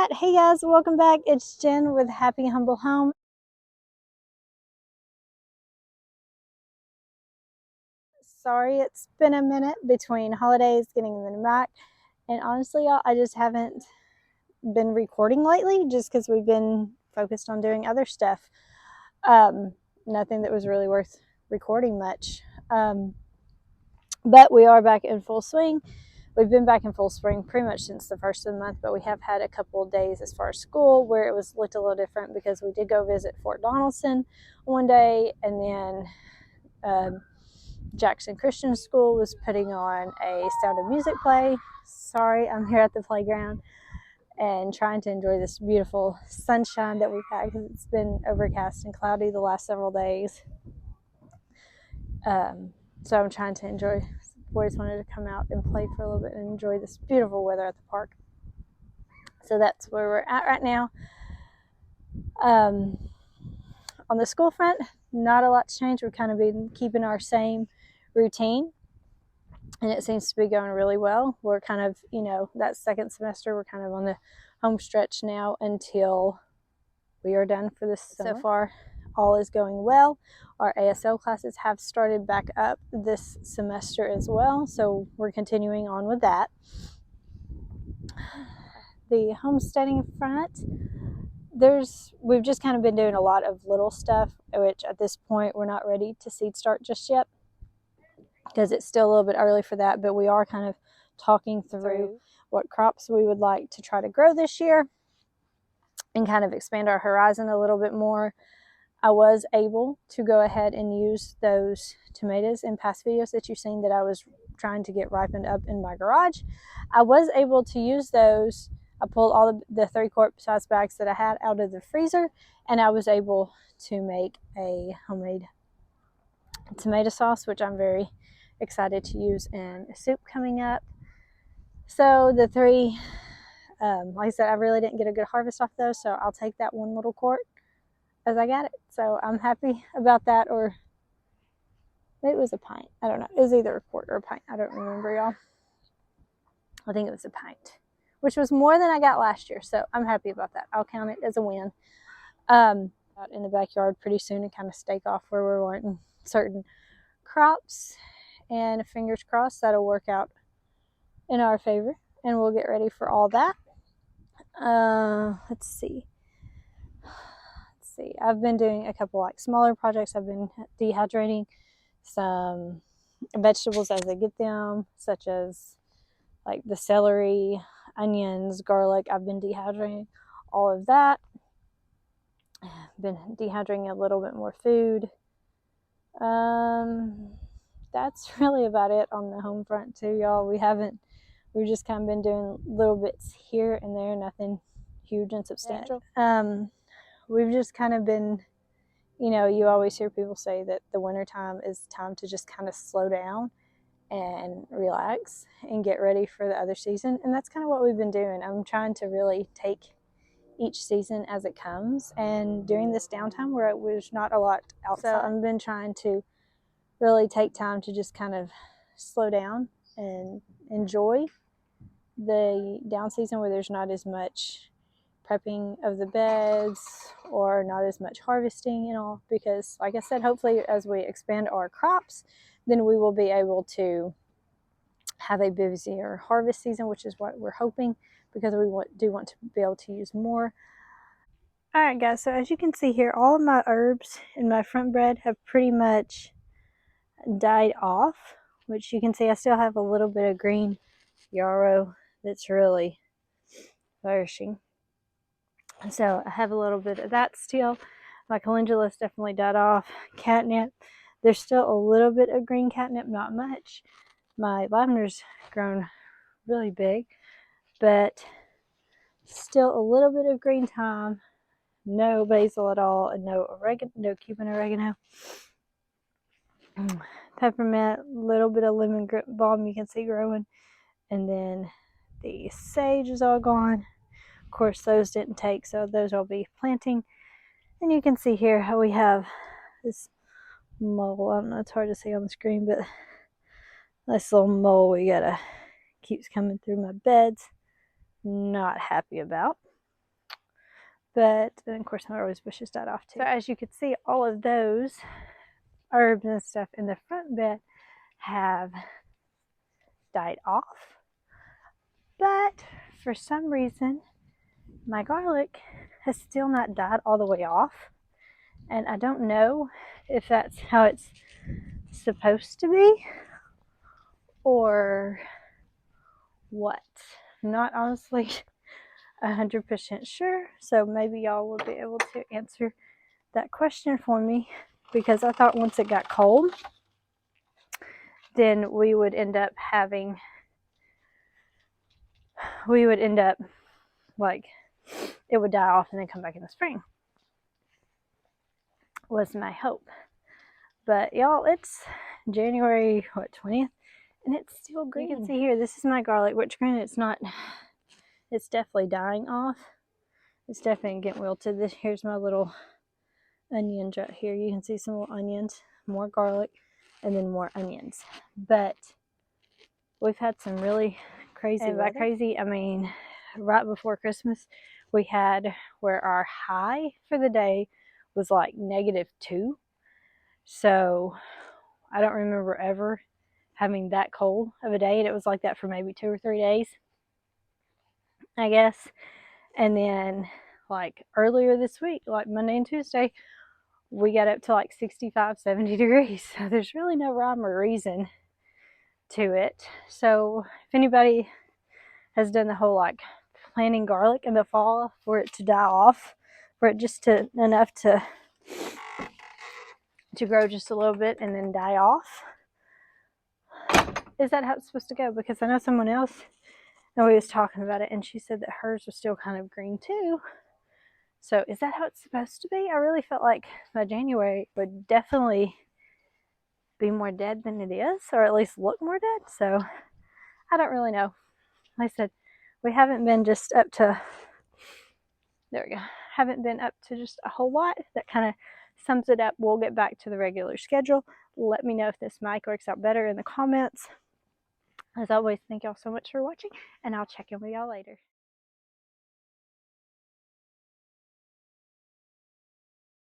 that. Hey guys, welcome back. It's Jen with Happy Humble Home. Sorry, it's been a minute between holidays, getting them back, and honestly, y'all, I just haven't been recording lately just because we've been focused on doing other stuff. Nothing that was really worth recording much. But we are back in full swing. We've been back in full spring pretty much since the first of the month, but we have had a couple of days as far as school where it was looked a little different because we did go visit Fort Donaldson one day, and then Jackson Christian School was putting on a Sound of Music play. Sorry, I'm here at the playground and trying to enjoy this beautiful sunshine that we've had because it's been overcast and cloudy the last several days. So I'm trying to enjoy. The boys wanted to come out and play for a little bit and enjoy this beautiful weather at the park. So that's where we're at right now. On the school front, not a lot's changed. We've kind of been keeping our same routine, and it seems to be going really well. We're kind of, that second semester, we're kind of on the home stretch now until we are done for this summer. So far, all is going well. Our ASL classes have started back up this semester as well, so we're continuing on with that. The homesteading front, we've just kind of been doing a lot of little stuff, which at this point we're not ready to seed start just yet because it's still a little bit early for that, but we are kind of talking through what crops we would like to try to grow this year and kind of expand our horizon a little bit more. I was able to go ahead and use those tomatoes in past videos that you've seen that I was trying to get ripened up in my garage. I was able to use those. I pulled all of the 3-quart size bags that I had out of the freezer, and I was able to make a homemade tomato sauce, which I'm very excited to use in a soup coming up. So the three, like I said, I really didn't get a good harvest off those, so I'll take that 1 little quart as I got it. So I'm happy about that, or it was a pint. I don't know. It was either a quart or a pint. I don't remember, y'all. I think it was a pint, which was more than I got last year. So I'm happy about that. I'll count it as a win. Out in the backyard pretty soon and kind of stake off where we're wanting certain crops, and fingers crossed that'll work out in our favor, and we'll get ready for all that. Let's see. I've been doing a couple like smaller projects. I've been dehydrating some vegetables as I get them, such as like the celery, onions, garlic. I've been dehydrating all of that. I've been dehydrating a little bit more food. That's really about it on the home front too, y'all. We've just kind of been doing little bits here and there, nothing huge and substantial. We've just kind of been, you always hear people say that the wintertime is time to just kind of slow down and relax and get ready for the other season. And that's kind of what we've been doing. I'm trying to really take each season as it comes. And during this downtime where it was not a lot outside, I've been trying to really take time to just kind of slow down and enjoy the down season where there's not as much prepping of the beds or not as much harvesting and all, because like I said, hopefully as we expand our crops, then we will be able to have a busier harvest season, which is what we're hoping, because we do want to be able to use more. All right, guys, so as you can see here, all of my herbs in my front bed have pretty much died off, which you can see I still have a little bit of green yarrow that's really flourishing. So I have a little bit of that still. My calendula's definitely died off. Catnip, there's still a little bit of green catnip, not much. My lavender's grown really big, but still a little bit of green thyme, no basil at all, and no Cuban oregano. Peppermint, little bit of lemon balm you can see growing, and then the sage is all gone. Of course, those didn't take, so those I'll be planting. And you can see here how we have this mole. I don't know, it's hard to see on the screen, but this little mole keeps coming through my beds. Not happy about. But and of course my rose bushes died off too. So as you can see, all of those herbs and stuff in the front bed have died off. But for some reason, my garlic has still not died all the way off. And I don't know if that's how it's supposed to be or what. I'm not honestly 100% sure. So maybe y'all will be able to answer that question for me, because I thought once it got cold, then we would end up like it would die off and then come back in the spring, was my hope. But y'all, it's January 20th, and it's still green. You can see here, this is my garlic, which granted it's definitely dying off. It's definitely getting wilted. Here's my little onions right here. You can see some little onions, more garlic, and then more onions. But we've had some really crazy weather. By crazy, I mean right before Christmas, we had where our high for the day was like -2. So I don't remember ever having that cold of a day, and it was like that for maybe 2 or 3 days, I guess. And then like earlier this week, like Monday and Tuesday, we got up to like 65, 70 degrees. So there's really no rhyme or reason to it. So if anybody has done the whole like planting garlic in the fall for it to die off, for it just to enough to grow just a little bit and then die off, is that how it's supposed to go? Because I know someone else, and we was talking about it, and she said that hers was still kind of green too. So is that how it's supposed to be? I really felt like by January it would definitely be more dead than it is, or at least look more dead. So I don't really know. Like I said, we haven't been just up to, there we go, haven't been up to just a whole lot. That kind of sums it up. We'll get back to the regular schedule. Let me know if this mic works out better in the comments. As always, thank y'all so much for watching, and I'll check in with y'all later.